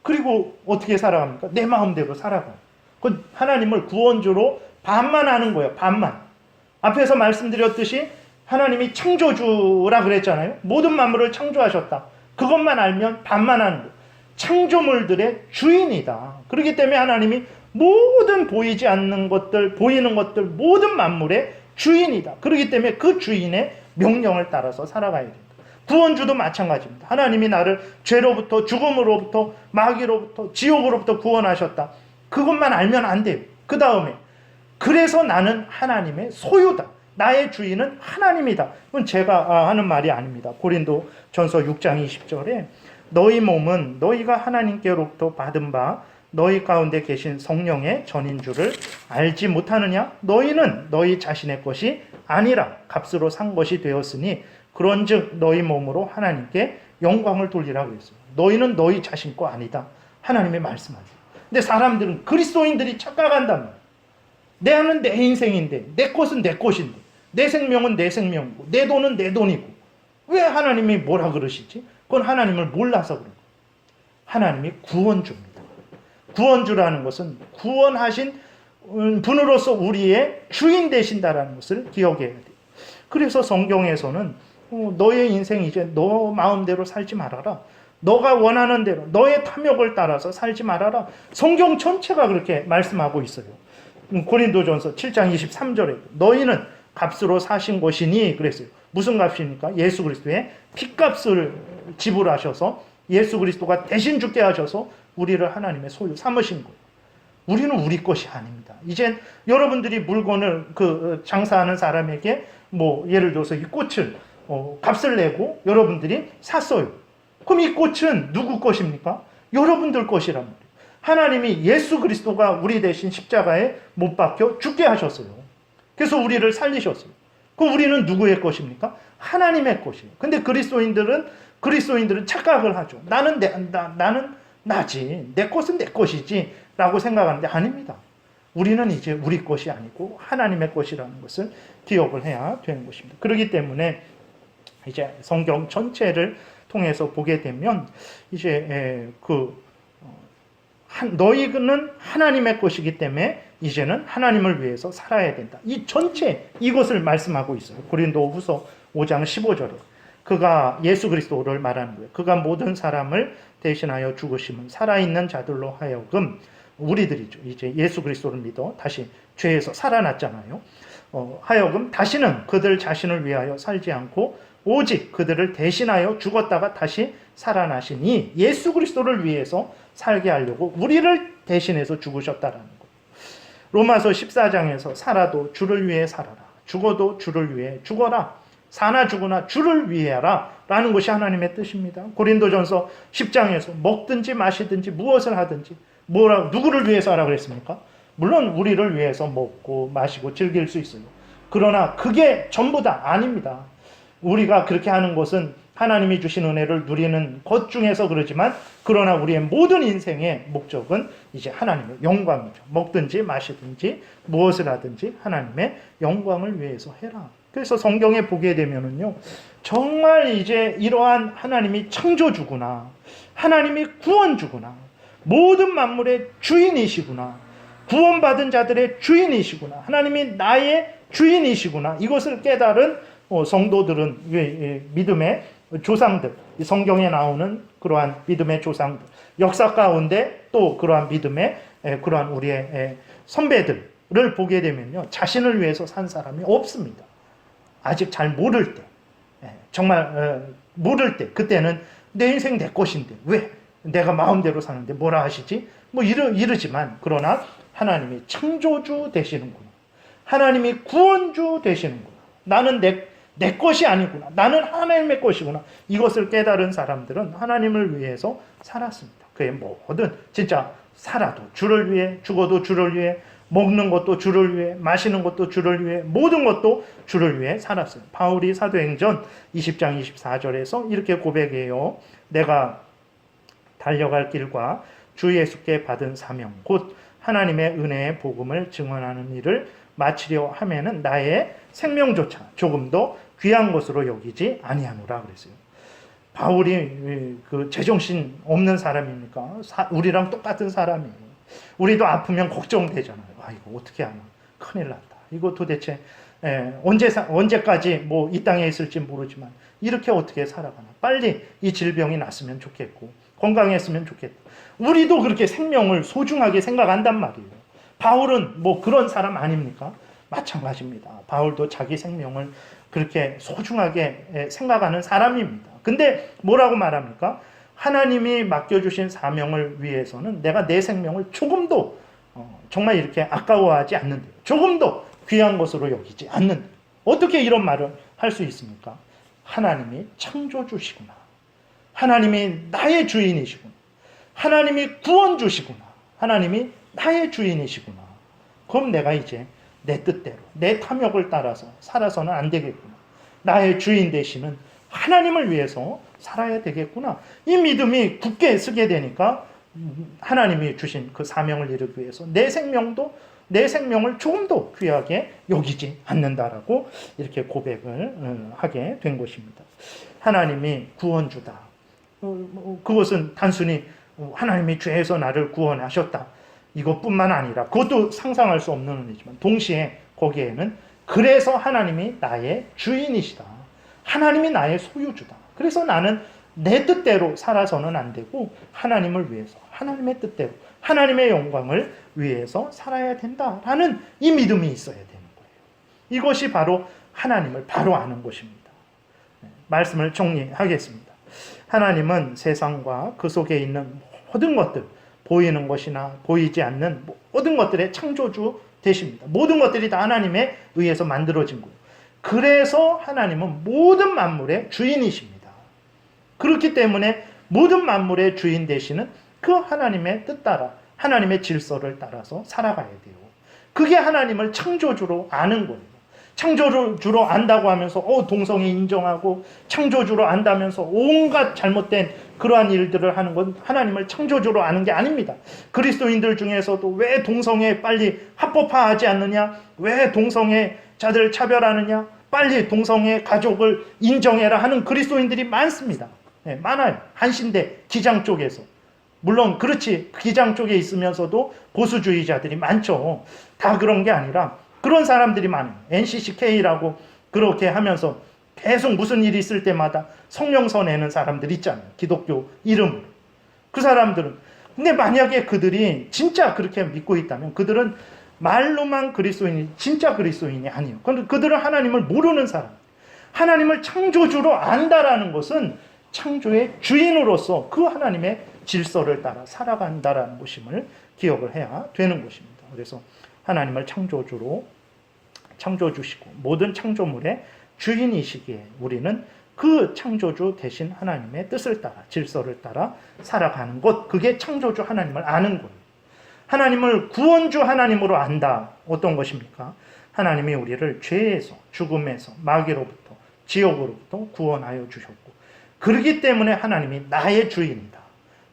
그리고 어떻게 살아갑니까? 내 마음대로 살아가요. 그 하나님을 구원주로 반만 하는 거예요. 반만. 앞에서 말씀드렸듯이 하나님이 창조주라 그랬잖아요. 모든 만물을 창조하셨다. 그것만 알면 반만 하는 거예요. 창조물들의 주인이다. 그렇기 때문에 하나님이 모든 보이지 않는 것들, 보이는 것들, 모든 만물의 주인이다. 그렇기 때문에 그 주인의 명령을 따라서 살아가야 된다. 구원주도 마찬가지입니다. 하나님이 나를 죄로부터, 죽음으로부터, 마귀로부터, 지옥으로부터 구원하셨다. 그것만 알면 안 돼요. 그 다음에 그래서 나는 하나님의 소유다. 나의 주인은 하나님이다. 이건 제가 하는 말이 아닙니다. 고린도 전서 6장 20절에 너희 몸은 너희가 하나님께로부터 받은 바 너희 가운데 계신 성령의 전인 줄을 알지 못하느냐? 너희는 너희 자신의 것이 아니라 값으로 산 것이 되었으니 그런즉 너희 몸으로 하나님께 영광을 돌리라 그랬어요. 너희는 너희 자신 거 아니다. 하나님의 말씀하죠. 근데 사람들은, 그리스도인들이 착각한단 말이에요. 내 안은 내 인생인데, 내 것은 내 것인데, 내 생명은 내 생명이고, 내 돈은 내 돈이고, 왜 하나님이 뭐라 그러시지? 그건 하나님을 몰라서 그런 거예요. 하나님이 구원주입니다. 구원주라는 것은 구원하신 분으로서 우리의 주인 되신다라는 것을 기억해야 돼요. 그래서 성경에서는 너의 인생 이제 너 마음대로 살지 말아라. 너가 원하는 대로 너의 탐욕을 따라서 살지 말아라. 성경 전체가 그렇게 말씀하고 있어요. 고린도전서 7장 23절에 너희는 값으로 사신 것이니 그랬어요. 무슨 값입니까? 예수 그리스도의 핏값을 지불하셔서 예수 그리스도가 대신 죽게 하셔서 우리를 하나님의 소유 삼으신 거예요. 우리는 우리 것이 아닙니다. 이젠 여러분들이 물건을 장사하는 사람에게 예를 들어서 이 꽃을 값을 내고 여러분들이 샀어요. 그럼 이 꽃은 누구 것입니까? 여러분들 것이란 말이에요. 하나님이 예수 그리스도가 우리 대신 십자가에 못 박혀 죽게 하셨어요. 그래서 우리를 살리셨어요. 그럼 우리는 누구의 것입니까? 하나님의 것이에요. 근데 그리스도인들은 착각을 하죠. 나는 나지. 내 것은 내 것이지. 라고 생각하는데 아닙니다. 우리는 이제 우리 것이 아니고 하나님의 것이라는 것을 기억을 해야 되는 것입니다. 그렇기 때문에 이제 성경 전체를 통해서 보게 되면 이제 너희는 하나님의 것이기 때문에 이제는 하나님을 위해서 살아야 된다. 이 전체 이것을 말씀하고 있어요. 고린도후서 5장 15절에 그가 예수 그리스도를 말하는 거예요. 그가 모든 사람을 대신하여 죽으심은 살아있는 자들로 하여금 우리들이죠. 이제 예수 그리스도를 믿어 다시 죄에서 살아났잖아요. 하여금 다시는 그들 자신을 위하여 살지 않고 오직 그들을 대신하여 죽었다가 다시 살아나시니 예수 그리스도를 위해서 살게 하려고 우리를 대신해서 죽으셨다라는 거예요. 로마서 14장에서 살아도 주를 위해 살아라. 죽어도 주를 위해 죽어라. 사나 죽으나 주를 위하라 라는 것이 하나님의 뜻입니다. 고린도전서 10장에서 먹든지 마시든지 무엇을 하든지 누구를 위해서 하라 그랬습니까? 물론 우리를 위해서 먹고 마시고 즐길 수 있어요. 그러나 그게 전부다 아닙니다. 우리가 그렇게 하는 것은 하나님이 주신 은혜를 누리는 것 중에서 그러지만 그러나 우리의 모든 인생의 목적은 이제 하나님의 영광이죠. 먹든지 마시든지 무엇을 하든지 하나님의 영광을 위해서 해라. 그래서 성경에 보게 되면은요, 정말 이제 이러한 하나님이 창조주구나, 하나님이 구원주구나, 모든 만물의 주인이시구나, 구원받은 자들의 주인이시구나, 하나님이 나의 주인이시구나, 이것을 깨달은 성도들은 믿음의 조상들, 성경에 나오는 그러한 믿음의 조상들, 역사 가운데 또 그러한 믿음의 그러한 우리의 선배들을 보게 되면요, 자신을 위해서 산 사람이 없습니다. 아직 잘 모를 때, 정말 모를 때, 그때는 내 인생 내 것인데 왜 내가 마음대로 사는데 뭐라 하시지? 이러지만 그러나 하나님이 창조주 되시는구나, 하나님이 구원주 되시는구나, 나는 내 것이 아니구나, 나는 하나님의 것이구나, 이것을 깨달은 사람들은 하나님을 위해서 살았습니다. 그의 모든 진짜 살아도 주를 위해, 죽어도 주를 위해, 먹는 것도 주를 위해, 마시는 것도 주를 위해, 모든 것도 주를 위해 살았어요. 바울이 사도행전 20장 24절에서 이렇게 고백해요. 내가 달려갈 길과 주 예수께 받은 사명 곧 하나님의 은혜의 복음을 증언하는 일을 마치려 하면은 나의 생명조차 조금도 귀한 것으로 여기지 아니하노라 그랬어요. 바울이 제정신 없는 사람입니까? 우리랑 똑같은 사람이에요. 우리도 아프면 걱정되잖아요. 이거 어떻게 하나? 큰일 났다. 이거 도대체 언제까지 이 땅에 있을지 모르지만 이렇게 어떻게 살아가나? 빨리 이 질병이 났으면 좋겠고 건강했으면 좋겠다. 우리도 그렇게 생명을 소중하게 생각한단 말이에요. 바울은 그런 사람 아닙니까? 마찬가지입니다. 바울도 자기 생명을 그렇게 소중하게 생각하는 사람입니다. 근데 뭐라고 말합니까? 하나님이 맡겨주신 사명을 위해서는 내가 내 생명을 조금도 정말 이렇게 아까워하지 않는데요. 조금도 귀한 것으로 여기지 않는데요. 어떻게 이런 말을 할 수 있습니까? 하나님이 창조주시구나. 하나님이 나의 주인이시구나. 하나님이 구원주시구나. 하나님이 나의 주인이시구나. 그럼 내가 이제 내 뜻대로, 내 탐욕을 따라서 살아서는 안 되겠구나. 나의 주인 되시는 하나님을 위해서 살아야 되겠구나. 이 믿음이 굳게 서게 되니까 하나님이 주신 그 사명을 이루기 위해서 내 생명을 조금도 귀하게 여기지 않는다라고 이렇게 고백을 하게 된 것입니다. 하나님이 구원주다. 그것은 단순히 하나님이 죄에서 나를 구원하셨다. 이것뿐만 아니라 그것도 상상할 수 없는 은혜지만 동시에 거기에는 그래서 하나님이 나의 주인이시다. 하나님이 나의 소유주다. 그래서 나는 내 뜻대로 살아서는 안 되고 하나님을 위해서 하나님의 뜻대로 하나님의 영광을 위해서 살아야 된다라는 이 믿음이 있어야 되는 거예요. 이것이 바로 하나님을 바로 아는 것입니다. 말씀을 정리하겠습니다. 하나님은 세상과 그 속에 있는 모든 것들, 보이는 것이나 보이지 않는 모든 것들의 창조주 되십니다. 모든 것들이 다 하나님에 의해서 만들어진 거예요. 그래서 하나님은 모든 만물의 주인이십니다. 그렇기 때문에 모든 만물의 주인 되시는 그 하나님의 뜻 따라 하나님의 질서를 따라서 살아가야 돼요. 그게 하나님을 창조주로 아는 거예요. 창조주로 안다고 하면서 동성애 인정하고 창조주로 안다면서 온갖 잘못된 그러한 일들을 하는 건 하나님을 창조주로 아는 게 아닙니다. 그리스도인들 중에서도 왜 동성애 빨리 합법화하지 않느냐? 왜 동성애자들 차별하느냐? 빨리 동성애 가족을 인정해라 하는 그리스도인들이 많습니다. 네, 많아요. 한신대 기장 쪽에서. 물론 그렇지 기장 쪽에 있으면서도 보수주의자들이 많죠. 다 그런 게 아니라 그런 사람들이 많아요. NCCK라고 그렇게 하면서 계속 무슨 일이 있을 때마다 성명서 내는 사람들 있잖아요. 기독교 이름으로. 그 사람들은 근데 만약에 그들이 진짜 그렇게 믿고 있다면 그들은 말로만 그리스도인이 진짜 그리스도인이 아니에요. 그들은 하나님을 모르는 사람. 하나님을 창조주로 안다라는 것은 창조의 주인으로서 그 하나님의 질서를 따라 살아간다라는 것임을 기억을 해야 되는 것입니다. 그래서 하나님을 창조주시고 모든 창조물의 주인이시기에 우리는 그 창조주 대신 하나님의 뜻을 따라 질서를 따라 살아가는 것, 그게 창조주 하나님을 아는 거예요. 하나님을 구원주 하나님으로 안다. 어떤 것입니까? 하나님이 우리를 죄에서, 죽음에서, 마귀로부터, 지옥으로부터 구원하여 주셨고 그렇기 때문에 하나님이 나의 주인이다.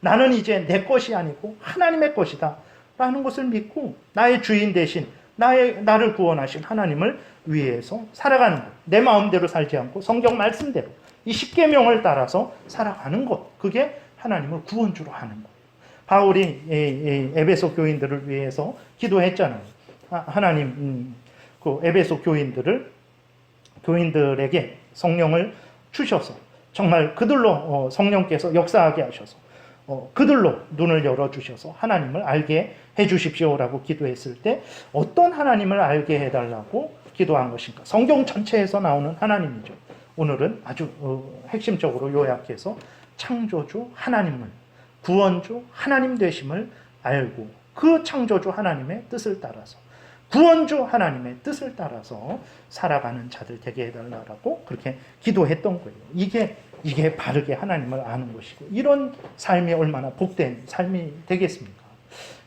나는 이제 내 것이 아니고 하나님의 것이다 라는 것을 믿고 나의 주인 대신 나를 구원하신 하나님을 위해서 살아가는 것. 내 마음대로 살지 않고 성경 말씀대로 이 십계명을 따라서 살아가는 것. 그게 하나님을 구원주로 하는 거예요. 바울이 에베소 교인들을 위해서 기도했잖아요. 하나님 그 에베소 교인들에게 성령을 주셔서 정말 그들로 성령께서 역사하게 하셔서 그들로 눈을 열어주셔서 하나님을 알게 해주십시오라고 기도했을 때 어떤 하나님을 알게 해달라고 기도한 것인가? 성경 전체에서 나오는 하나님이죠. 오늘은 아주 핵심적으로 요약해서 창조주 하나님을 구원주 하나님 되심을 알고 그 창조주 하나님의 뜻을 따라서 구원주 하나님의 뜻을 따라서 살아가는 자들 되게 해달라고 그렇게 기도했던 거예요. 이게 바르게 하나님을 아는 것이고 이런 삶이 얼마나 복된 삶이 되겠습니까?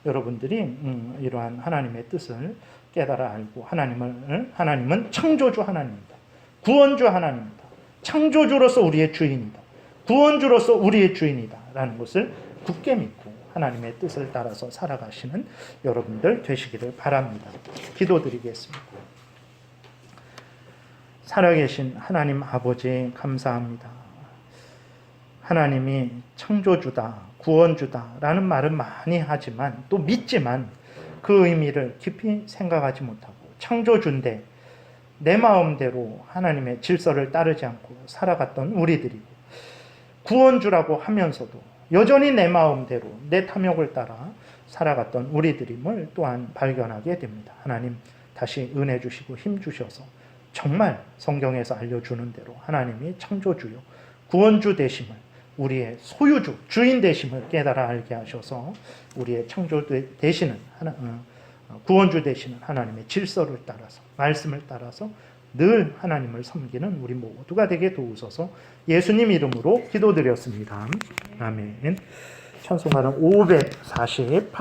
여러분들이 이러한 하나님의 뜻을 깨달아 알고 하나님은 창조주 하나님입니다. 구원주 하나님입니다. 창조주로서 우리의 주인이다. 구원주로서 우리의 주인이다 라는 것을 굳게 믿고 하나님의 뜻을 따라서 살아가시는 여러분들 되시기를 바랍니다. 기도드리겠습니다. 살아계신 하나님 아버지 감사합니다. 하나님이 창조주다, 구원주다 라는 말은 많이 하지만 또 믿지만 그 의미를 깊이 생각하지 못하고 창조주인데 내 마음대로 하나님의 질서를 따르지 않고 살아갔던 우리들이고 구원주라고 하면서도 여전히 내 마음대로 내 탐욕을 따라 살아갔던 우리들임을 또한 발견하게 됩니다. 하나님 다시 은혜 주시고 힘 주셔서 정말 성경에서 알려주는 대로 하나님이 창조주요 구원주 되심을 우리의 소유주, 주인 되심을 깨달아 알게 하셔서 우리의 창조 되시는 구원주 되시는 하나님의 질서를 따라서 말씀을 따라서 늘 하나님을 섬기는 우리 모두가 되게 도우소서. 예수님 이름으로 기도드렸습니다. 아멘. 찬송가는 548